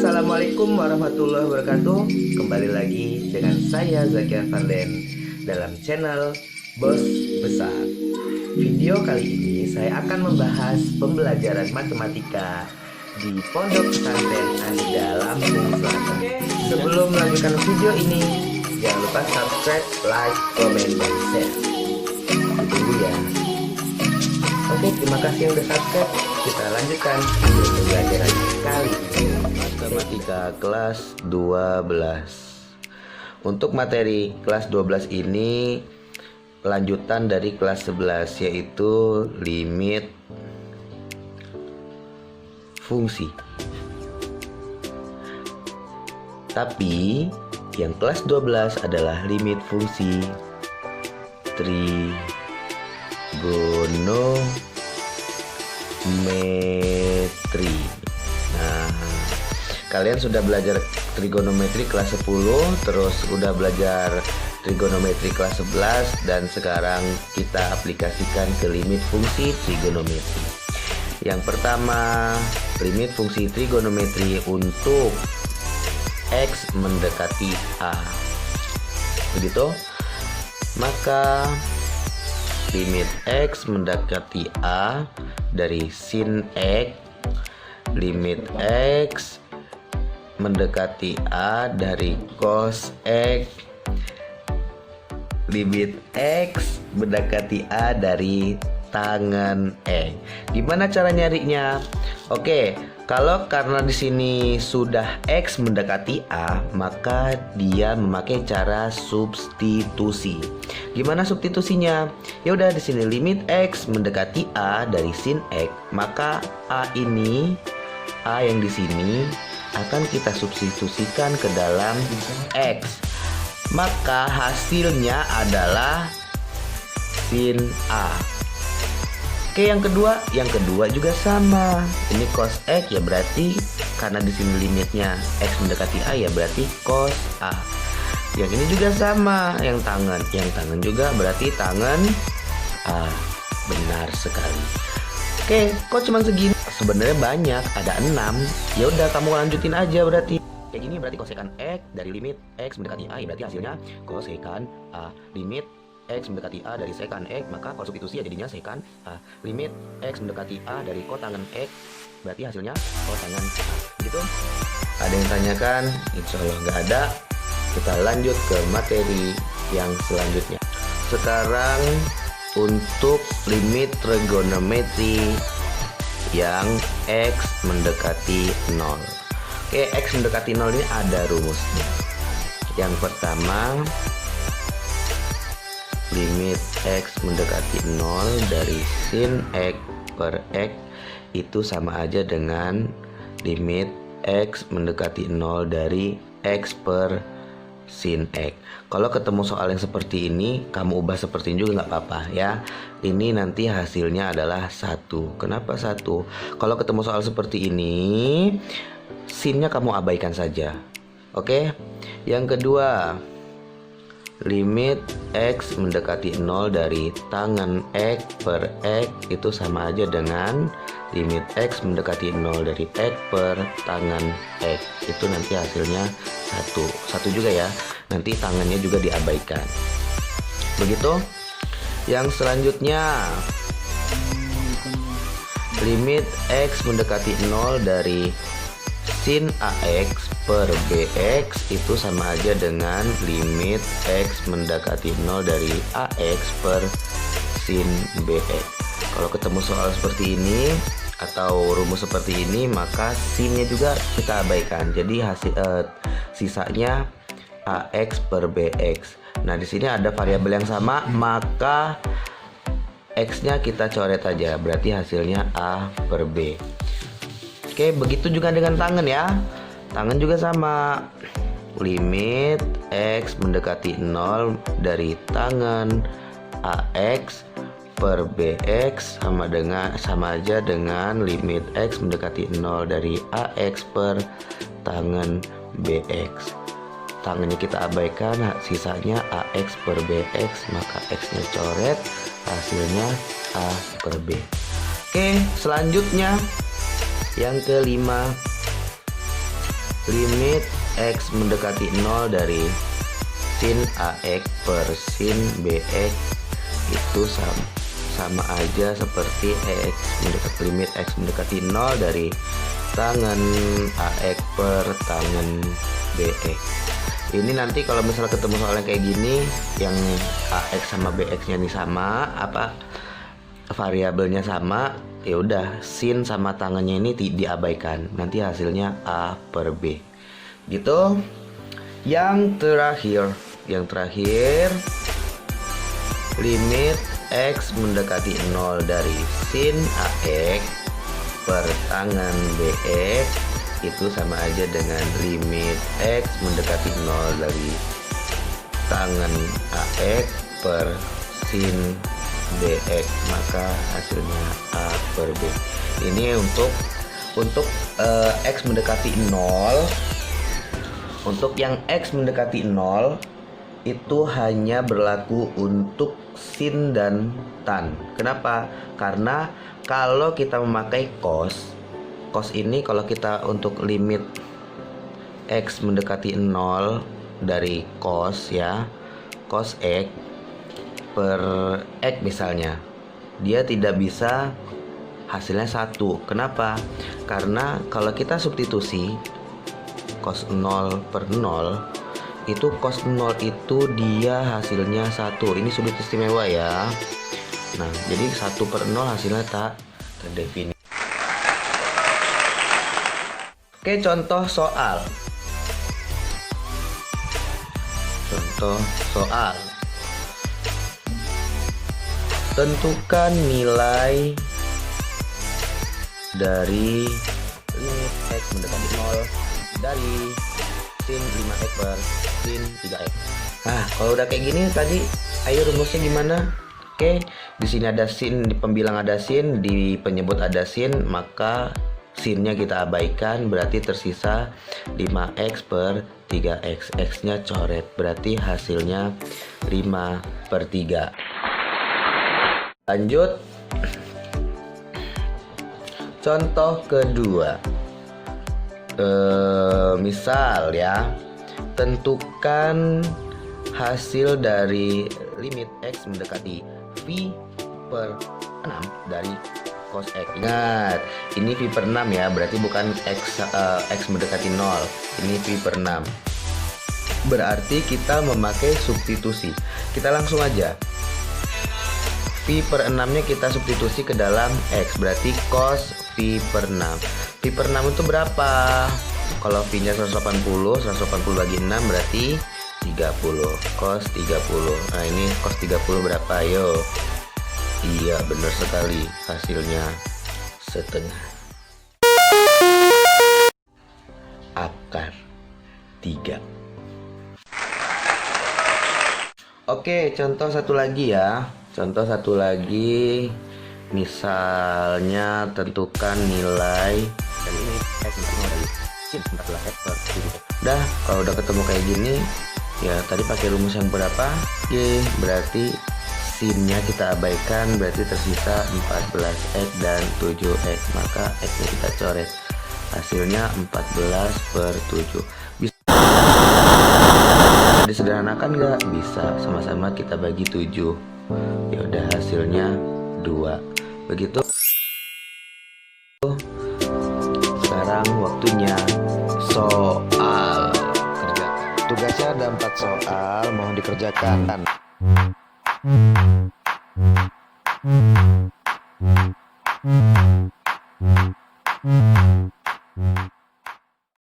Assalamualaikum warahmatullahi wabarakatuh. Kembali lagi dengan saya Zakian Farden dalam channel Bos Besar. Video kali ini saya akan membahas pembelajaran matematika di Pondok Pesantren Anida Lampung Selatan. Sebelum melanjutkan video ini, jangan lupa subscribe, like, komen, dan share. Ditunggu ya. Oke, terima kasih yang udah subscribe. Kita lanjutkan video pembelajaran kali ini. Matematika kelas 12. Untuk materi kelas 12 ini lanjutan dari kelas 11, yaitu limit fungsi. Tapi yang kelas 12 adalah limit fungsi trigonometri. Nah, kalian sudah belajar trigonometri kelas 10, terus udah belajar trigonometri kelas 11, dan sekarang kita aplikasikan ke limit fungsi trigonometri. Yang pertama, limit fungsi trigonometri untuk X mendekati A. Begitu? Maka limit X mendekati A dari sin X, limit X mendekati A dari cos X, limit X mendekati A dari tangen X. Gimana cara nyarinya? Oke, kalau karena di sini sudah X mendekati A, maka dia memakai cara substitusi. Gimana substitusinya? Ya udah, di sini limit X mendekati A dari sin X, maka A ini, A yang di sini akan kita substitusikan ke dalam X. Maka hasilnya adalah sin A. Oke, yang kedua juga sama. Ini cos X, ya berarti karena di sini limitnya X mendekati A, ya berarti cos A. Yang ini juga sama, yang tangen juga berarti tangen A. Benar sekali. Oke, kok cuma segini? Sebenarnya banyak, ada 6. Ya udah, kamu lanjutin aja berarti. Kayak gini berarti kosekan X dari limit X mendekati A, ya berarti hasilnya kosekan A. Limit X mendekati A dari sekan X, maka kalau substitusi ya jadinya sekan A. Limit X mendekati A dari kotangen X, berarti hasilnya kotangen A. Gitu? Ada yang tanyakan? Insya Allah nggak ada. Kita lanjut ke materi yang selanjutnya. Sekarang untuk limit trigonometri yang X mendekati 0. Oke, X mendekati 0 ini ada rumusnya. Yang pertama, limit X mendekati 0 dari sin X per X itu sama aja dengan limit X mendekati 0 dari X per sin X. Kalau ketemu soal yang seperti ini, kamu ubah seperti ini juga nggak apa-apa ya. Ini nanti hasilnya adalah 1. Kenapa 1? Kalau ketemu soal seperti ini, sinnya kamu abaikan saja. Oke. Yang kedua, limit X mendekati 0 dari tangen X per X itu sama aja dengan limit X mendekati 0 dari X per tangen X. Itu nanti hasilnya 1. 1 juga ya. Nanti tangannya juga diabaikan. Begitu. Yang selanjutnya, limit X mendekati 0 dari sin AX per BX itu sama aja dengan limit X mendekati 0 dari AX per sin BX. Kalau ketemu soal seperti ini atau rumus seperti ini, maka sinnya juga kita abaikan. Jadi hasil sisanya AX per BX. Nah, di sini ada variabel yang sama, maka X-nya kita coret aja. Berarti hasilnya A per B. Oke, begitu juga dengan tangen ya. Tangen juga sama. Limit X mendekati 0 dari tangen AX per BX sama aja dengan limit X mendekati 0 dari AX per tangen BX. Tangannya kita abaikan, sisanya AX per BX, maka X-nya coret, hasilnya A per B. Oke, selanjutnya yang kelima, limit X mendekati 0 dari sin AX per sin BX itu sama aja seperti limit X mendekati 0 dari tangen AX per tangen BX. Ini nanti kalau misalnya ketemu soal yang kayak gini, yang AX sama BX nya ini sama, variabelnya sama, ya udah sin sama tangannya ini diabaikan, nanti hasilnya A per B gitu. Yang terakhir limit X mendekati 0 dari sin AX per tangan BX itu sama aja dengan limit X mendekati 0 dari tangan AX per sin BX, maka hasilnya A per B. Ini untuk X mendekati 0. Untuk yang X mendekati 0 itu hanya berlaku untuk sin dan tan. Kenapa? Karena kalau kita memakai cos ini, kalau kita untuk limit X mendekati 0 dari cos ya, cos X per X misalnya, dia tidak bisa hasilnya 1. Kenapa? Karena kalau kita substitusi cos 0 per 0, itu cos 0 itu dia hasilnya 1. Ini sudut istimewa ya. Nah, jadi 1 per 0 hasilnya tak terdefinisi. Oke, contoh soal. Tentukan nilai dari limit X mendekati 0 dari sin 5X per sin 3X. Nah, kalau udah kayak gini tadi, ayo rumusnya gimana? Oke, di sini ada sin, di pembilang ada sin, di penyebut ada sin, maka sinnya kita abaikan, berarti tersisa 5X per 3X. X-nya coret, berarti hasilnya 5 per 3. Lanjut. Contoh kedua. Misal ya, tentukan hasil dari limit X mendekati V per 6 dari cos X. Ingat, ini V per 6 ya, berarti bukan X mendekati 0. Ini V per 6. Berarti kita memakai substitusi. Kita langsung aja. V per 6 nya kita substitusi ke dalam X, berarti cos V per 6. V per 6 itu berapa? Kalau V nya 180 bagi 6 berarti 30. Cos 30. Nah, ini cos 30 berapa? Ayo. Iya, benar sekali, hasilnya setengah akar 3. Oke, contoh satu lagi ya. Contoh satu lagi, misalnya tentukan nilai dan ini X dari sin 14X per 7. Dah, kalau udah ketemu kayak gini ya, tadi pakai rumus yang berapa? Oke, berarti sinnya kita abaikan, berarti tersisa 14X dan 7X, maka X nya kita coret, hasilnya 14 per 7. Bisa disederhanakan nggak? Bisa, sama-sama kita bagi 7, ya udah hasilnya 2. Begitu. Sekarang waktunya soal. Kerjakan. Tugasnya ada 4 soal, mohon dikerjakan.